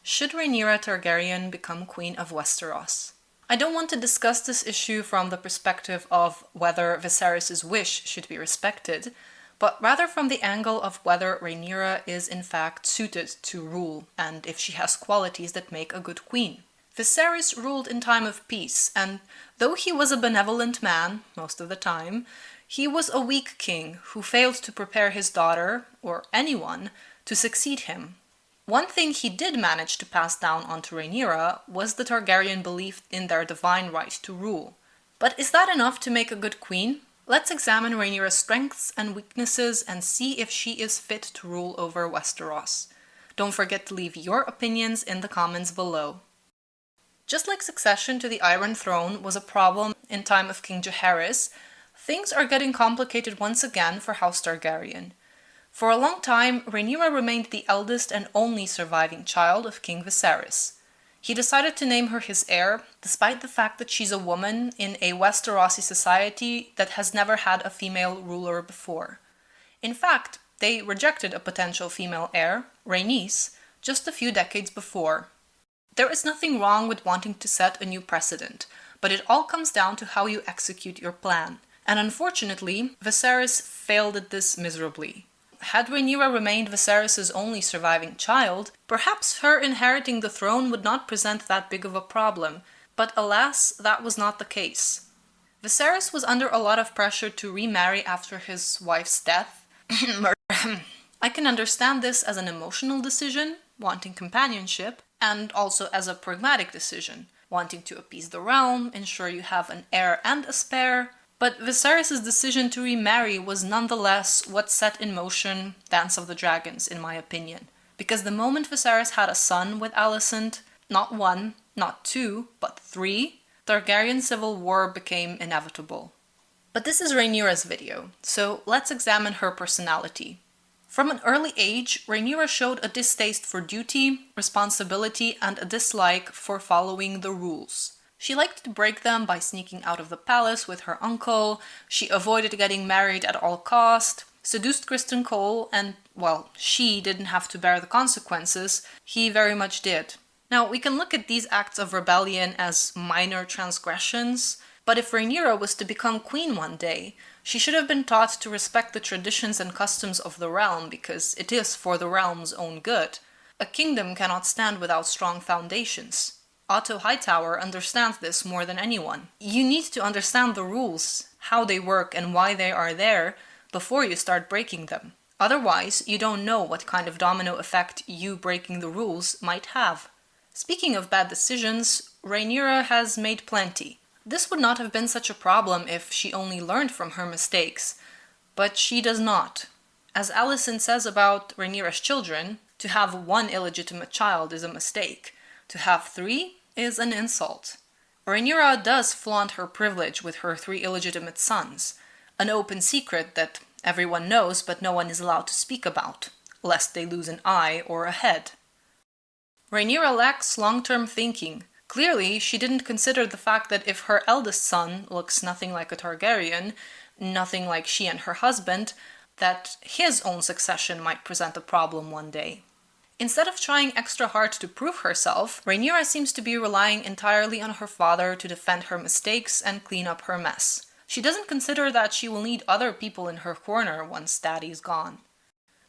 Should Rhaenyra Targaryen become Queen of Westeros? I don't want to discuss this issue from the perspective of whether Viserys' wish should be respected, but rather from the angle of whether Rhaenyra is in fact suited to rule and if she has qualities that make a good queen. Viserys ruled in time of peace, and though he was a benevolent man most of the time, he was a weak king who failed to prepare his daughter, or anyone, to succeed him. One thing he did manage to pass down onto Rhaenyra was the Targaryen belief in their divine right to rule. But is that enough to make a good queen? Let's examine Rhaenyra's strengths and weaknesses and see if she is fit to rule over Westeros. Don't forget to leave your opinions in the comments below. Just like succession to the Iron Throne was a problem in time of King Jaehaerys, things are getting complicated once again for House Targaryen. For a long time, Rhaenyra remained the eldest and only surviving child of King Viserys. He decided to name her his heir, despite the fact that she's a woman in a Westerosi society that has never had a female ruler before. In fact, they rejected a potential female heir, Rhaenys, just a few decades before. There is nothing wrong with wanting to set a new precedent, but it all comes down to how you execute your plan. And unfortunately, Viserys failed at this miserably. Had Rhaenyra remained Viserys' only surviving child, perhaps her inheriting the throne would not present that big of a problem, but alas, that was not the case. Viserys was under a lot of pressure to remarry after his wife's death. I can understand this as an emotional decision, wanting companionship, and also as a pragmatic decision, wanting to appease the realm, ensure you have an heir and a spare. But Viserys' decision to remarry was nonetheless what set in motion Dance of the Dragons, in my opinion. Because the moment Viserys had a son with Alicent, not one, not two, but three, Targaryen civil war became inevitable. But this is Rhaenyra's video, so let's examine her personality. From an early age, Rhaenyra showed a distaste for duty, responsibility, and a dislike for following the rules. She liked to break them by sneaking out of the palace with her uncle, she avoided getting married at all cost, seduced Criston Cole, and, well, she didn't have to bear the consequences, he very much did. Now, we can look at these acts of rebellion as minor transgressions, but if Rhaenyra was to become queen one day, she should have been taught to respect the traditions and customs of the realm because it is for the realm's own good. A kingdom cannot stand without strong foundations. Otto Hightower understands this more than anyone. You need to understand the rules, how they work and why they are there, before you start breaking them. Otherwise, you don't know what kind of domino effect you breaking the rules might have. Speaking of bad decisions, Rhaenyra has made plenty. This would not have been such a problem if she only learned from her mistakes, but she does not. As Alicent says about Rhaenyra's children, to have one illegitimate child is a mistake. To have three is an insult. Rhaenyra does flaunt her privilege with her 3 illegitimate sons, an open secret that everyone knows but no one is allowed to speak about, lest they lose an eye or a head. Rhaenyra lacks long-term thinking. Clearly, she didn't consider the fact that if her eldest son looks nothing like a Targaryen, nothing like she and her husband, that his own succession might present a problem one day. Instead of trying extra hard to prove herself, Rhaenyra seems to be relying entirely on her father to defend her mistakes and clean up her mess. She doesn't consider that she will need other people in her corner once Daddy's gone.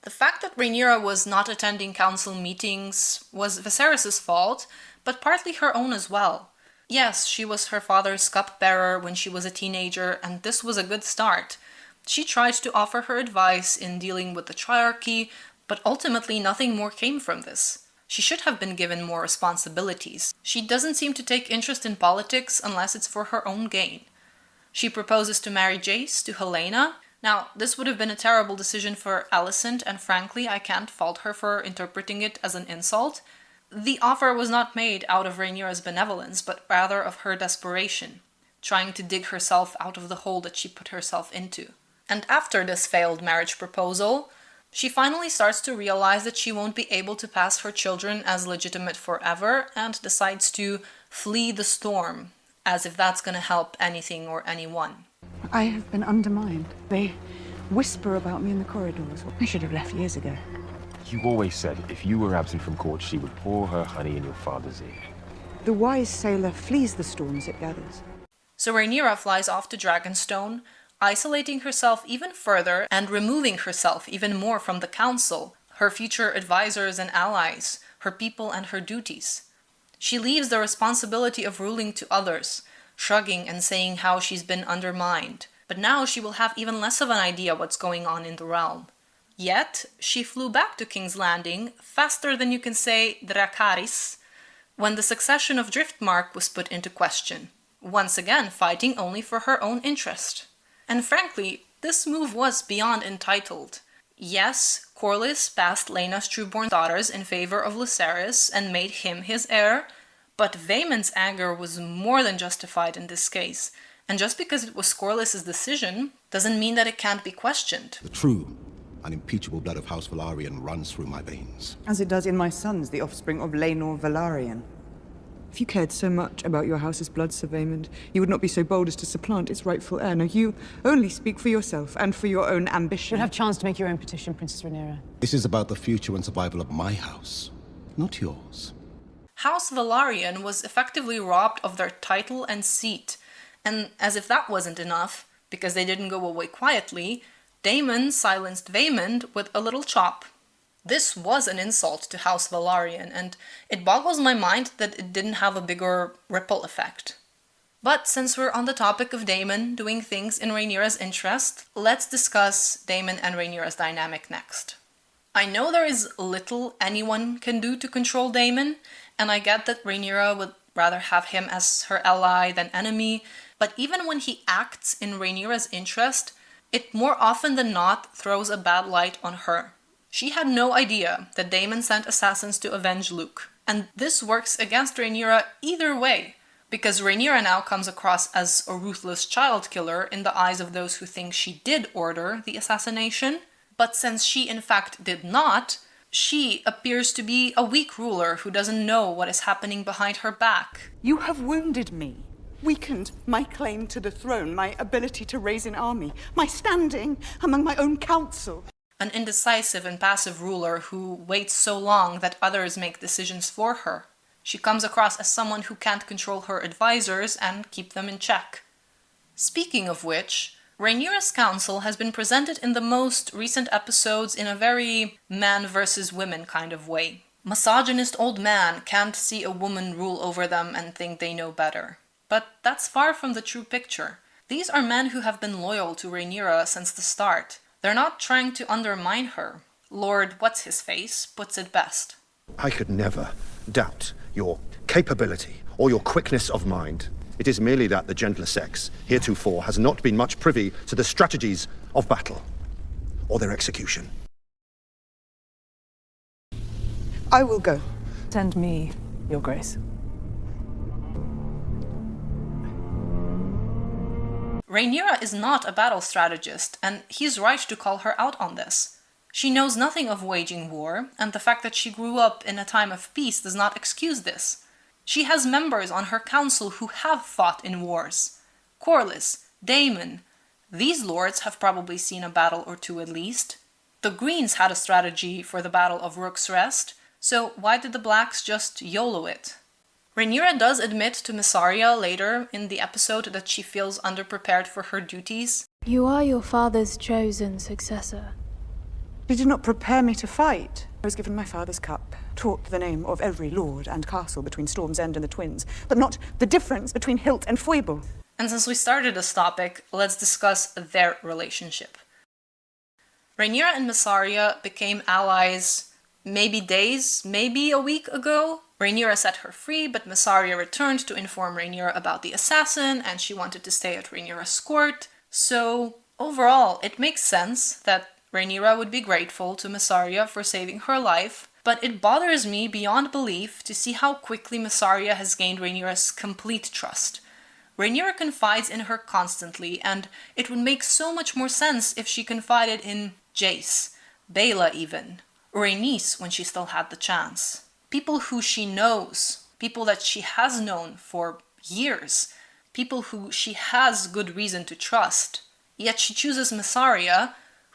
The fact that Rhaenyra was not attending council meetings was Viserys' fault, but partly her own as well. Yes, she was her father's cupbearer when she was a teenager, and this was a good start. She tried to offer her advice in dealing with the triarchy, but ultimately nothing more came from this. She should have been given more responsibilities. She doesn't seem to take interest in politics unless it's for her own gain. She proposes to marry Jace to Helaena. Now, this would have been a terrible decision for Alicent, and frankly, I can't fault her for interpreting it as an insult. The offer was not made out of Rhaenyra's benevolence, but rather of her desperation, trying to dig herself out of the hole that she put herself into. And after this failed marriage proposal, she finally starts to realize that she won't be able to pass her children as legitimate forever and decides to flee the storm, as if that's going to help anything or anyone. I have been undermined. They whisper about me in the corridors. I should have left years ago. You always said if you were absent from court, she would pour her honey in your father's ear. The wise sailor flees the storms it gathers. So Rhaenyra flies off to Dragonstone, isolating herself even further and removing herself even more from the council, her future advisors and allies, her people and her duties. She leaves the responsibility of ruling to others, shrugging and saying how she's been undermined. But now she will have even less of an idea what's going on in the realm. Yet, she flew back to King's Landing faster than you can say Dracarys, when the succession of Driftmark was put into question, once again fighting only for her own interest. And frankly, this move was beyond entitled. Yes, Corlys passed Laena's trueborn daughters in favor of Viserys and made him his heir, but Vaemon's anger was more than justified in this case, and just because it was Corlys' decision doesn't mean that it can't be questioned. The true, unimpeachable blood of House Velaryon runs through my veins. As it does in my sons, the offspring of Rhaenyra Targaryen. If you cared so much about your house's blood, Sir Vaemond, you would not be so bold as to supplant its rightful heir. No, you only speak for yourself and for your own ambition. You'll have chance to make your own petition, Princess Rhaenyra. This is about the future and survival of my house, not yours. House Velaryon was effectively robbed of their title and seat, and as if that wasn't enough, because they didn't go away quietly, Daemon silenced Vaemond with a little chop. This was an insult to House Velaryon, and it boggles my mind that it didn't have a bigger ripple effect. But since we're on the topic of Daemon doing things in Rhaenyra's interest, let's discuss Daemon and Rhaenyra's dynamic next. I know there is little anyone can do to control Daemon, and I get that Rhaenyra would rather have him as her ally than enemy, but even when he acts in Rhaenyra's interest, it more often than not throws a bad light on her. She had no idea that Daemon sent assassins to avenge Luke, and this works against Rhaenyra either way, because Rhaenyra now comes across as a ruthless child killer in the eyes of those who think she did order the assassination, but since she in fact did not, she appears to be a weak ruler who doesn't know what is happening behind her back. You have wounded me, weakened my claim to the throne, my ability to raise an army, my standing among my own council. An indecisive and passive ruler who waits so long that others make decisions for her. She comes across as someone who can't control her advisors and keep them in check. Speaking of which, Rhaenyra's council has been presented in the most recent episodes in a very man versus women kind of way. Misogynist old man can't see a woman rule over them and think they know better. But that's far from the true picture. These are men who have been loyal to Rhaenyra since the start. They're not trying to undermine her. Lord What's-His-Face puts it best. I could never doubt your capability or your quickness of mind. It is merely that the gentler sex, heretofore, has not been much privy to the strategies of battle or their execution. I will go. Send me, Your Grace. Rhaenyra is not a battle strategist, and he's right to call her out on this. She knows nothing of waging war, and the fact that she grew up in a time of peace does not excuse this. She has members on her council who have fought in wars. Corlys, Daemon. These lords have probably seen a battle or two at least. The Greens had a strategy for the Battle of Rook's Rest, so why did the Blacks just YOLO it? Rhaenyra does admit to Mysaria later in the episode that she feels underprepared for her duties. You are your father's chosen successor. They did not prepare me to fight. I was given my father's cup, taught the name of every lord and castle between Storm's End and the Twins, but not the difference between hilt and foible. And since we started this topic, let's discuss their relationship. Rhaenyra and Mysaria became allies maybe days, maybe a week ago. Rhaenyra set her free, but Mysaria returned to inform Rhaenyra about the assassin, and she wanted to stay at Rhaenyra's court. So, overall, it makes sense that Rhaenyra would be grateful to Mysaria for saving her life, but it bothers me beyond belief to see how quickly Mysaria has gained Rhaenyra's complete trust. Rhaenyra confides in her constantly, and it would make so much more sense if she confided in Jace, Baela even, or Rhaenys when she still had the chance. People who she knows, people that she has known for years, people who she has good reason to trust. Yet she chooses Mysaria,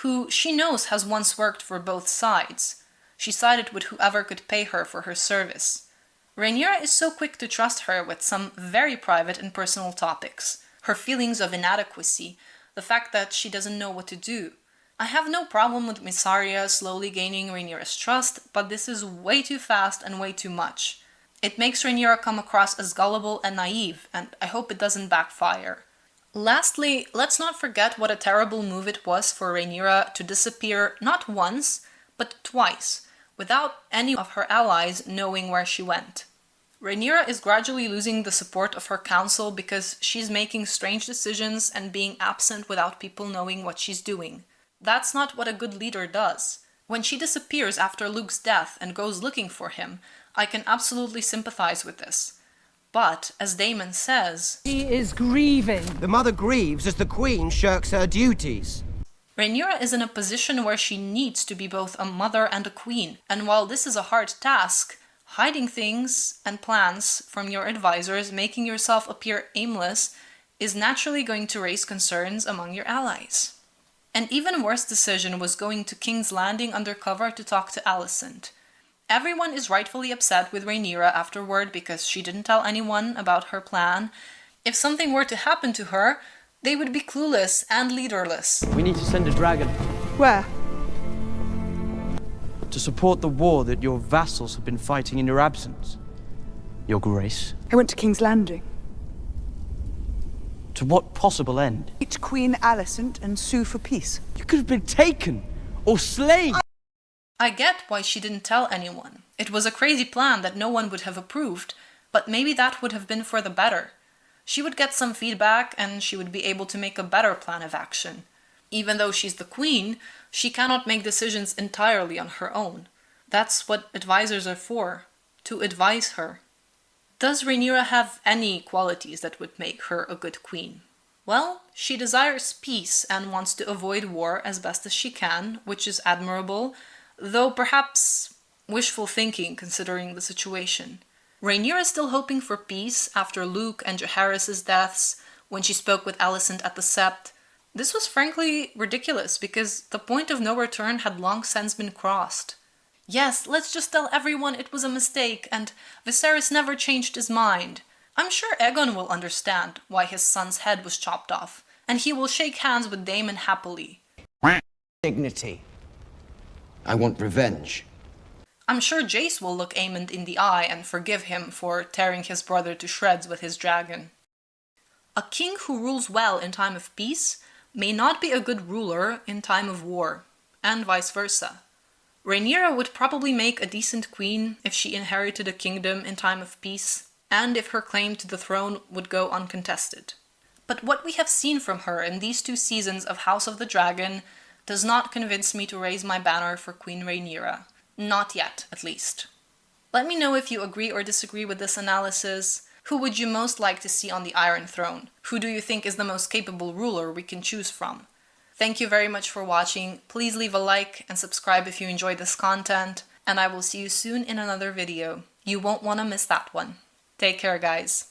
who she knows has once worked for both sides. She sided with whoever could pay her for her service. Rhaenyra is so quick to trust her with some very private and personal topics. Her feelings of inadequacy, the fact that she doesn't know what to do. I have no problem with Mysaria slowly gaining Rhaenyra's trust, but this is way too fast and way too much. It makes Rhaenyra come across as gullible and naive, and I hope it doesn't backfire. Lastly, let's not forget what a terrible move it was for Rhaenyra to disappear not once, but twice, without any of her allies knowing where she went. Rhaenyra is gradually losing the support of her council because she's making strange decisions and being absent without people knowing what she's doing. That's not what a good leader does. When she disappears after Luke's death and goes looking for him, I can absolutely sympathize with this. But, as Daemon says, He is grieving. The mother grieves as the queen shirks her duties. Rhaenyra is in a position where she needs to be both a mother and a queen, and while this is a hard task, hiding things and plans from your advisors, making yourself appear aimless, is naturally going to raise concerns among your allies. An even worse decision was going to King's Landing undercover to talk to Alicent. Everyone is rightfully upset with Rhaenyra afterward because she didn't tell anyone about her plan. If something were to happen to her, they would be clueless and leaderless. We need to send a dragon Where? to support the war that your vassals have been fighting in your absence. Your Grace. I went to King's Landing. To what possible end? Meet Queen Alicent and sue for peace. You could have been taken or slain. I get why she didn't tell anyone. It was a crazy plan that no one would have approved, but maybe that would have been for the better. She would get some feedback and she would be able to make a better plan of action. Even though she's the queen, she cannot make decisions entirely on her own. That's what advisors are for, to advise her. Does Rhaenyra have any qualities that would make her a good queen? Well, she desires peace and wants to avoid war as best as she can, which is admirable, though perhaps wishful thinking considering the situation. Rhaenyra is still hoping for peace after Luke and Jaehaerys' deaths, when she spoke with Alicent at the Sept. This was frankly ridiculous because the point of no return had long since been crossed. Yes, let's just tell everyone it was a mistake and Viserys never changed his mind. I'm sure Aegon will understand why his son's head was chopped off, and he will shake hands with Daemon happily. Dignity. I want revenge. I'm sure Jace will look Aemond in the eye and forgive him for tearing his brother to shreds with his dragon. A king who rules well in time of peace may not be a good ruler in time of war, and vice versa. Rhaenyra would probably make a decent queen if she inherited a kingdom in time of peace, and if her claim to the throne would go uncontested. But what we have seen from her in these 2 seasons of House of the Dragon does not convince me to raise my banner for Queen Rhaenyra. Not yet, at least. Let me know if you agree or disagree with this analysis. Who would you most like to see on the Iron Throne? Who do you think is the most capable ruler we can choose from? Thank you very much for watching. Please leave a like and subscribe if you enjoyed this content, and I will see you soon in another video. You won't want to miss that one. Take care, guys.